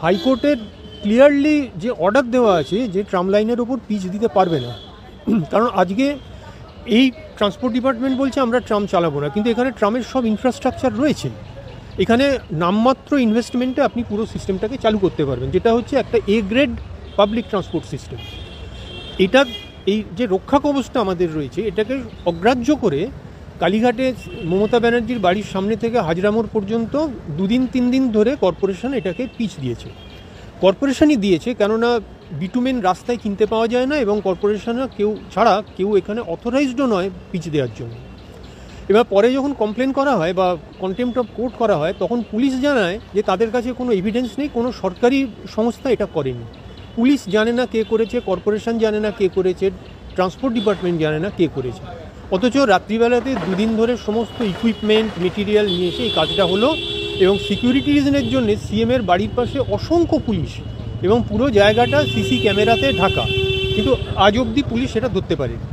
হাইকোর্টের ক্লিয়ারলি যে অর্ডার দেওয়া আছে যে ট্রাম লাইনের ওপর পিচ দিতে পারবে না, কারণ আজকে এই ট্রান্সপোর্ট ডিপার্টমেন্ট বলছে আমরা ট্রাম চালাবো না, কিন্তু এখানে ট্রামের সব ইনফ্রাস্ট্রাকচার রয়েছে। এখানে নামমাত্র ইনভেস্টমেন্টে আপনি পুরো সিস্টেমটাকে চালু করতে পারবেন, যেটা হচ্ছে একটা A grade public transport system. এটা এই যে রক্ষা কবচটা আমাদের রয়েছে, এটাকে অগ্রাহ্য করে কালীঘাটে মমতা ব্যানার্জির বাড়ির সামনে থেকে হাজরা মোড় পর্যন্ত 2-3 দিন ধরে কর্পোরেশন এটাকে পিচ দিয়েছে। কর্পোরেশনই দিয়েছে, কেননা বিটুমেন রাস্তায় কিনতে পাওয়া যায় না এবং কর্পোরেশনে কেউ এখানে অথরাইজডও নয় পিচ দেওয়ার জন্য। এবার পরে যখন কমপ্লেন করা হয় বা কন্টেম্পট অফ কোর্ট করা হয়, তখন পুলিশ জানায় যে তাদের কাছে কোনো এভিডেন্স নেই, কোনো সরকারি সংস্থা এটা করেনি। পুলিশ জানে না কে করেছে, কর্পোরেশন জানে না কে করেছে, ট্রান্সপোর্ট ডিপার্টমেন্ট জানে না কে করেছে। অথচ রাত্রিবেলাতে 2 দিন ধরে সমস্ত ইকুইপমেন্ট মেটেরিয়াল নিয়ে এসে এই কাজটা হলো এবং সিকিউরিটি রিজনের জন্য সিএমের বাড়ির পাশে অসংখ্য পুলিশ এবং পুরো জায়গাটা সিসি ক্যামেরাতে ঢাকা, কিন্তু আজ অবধি পুলিশ সেটা ধরতে পারেনি।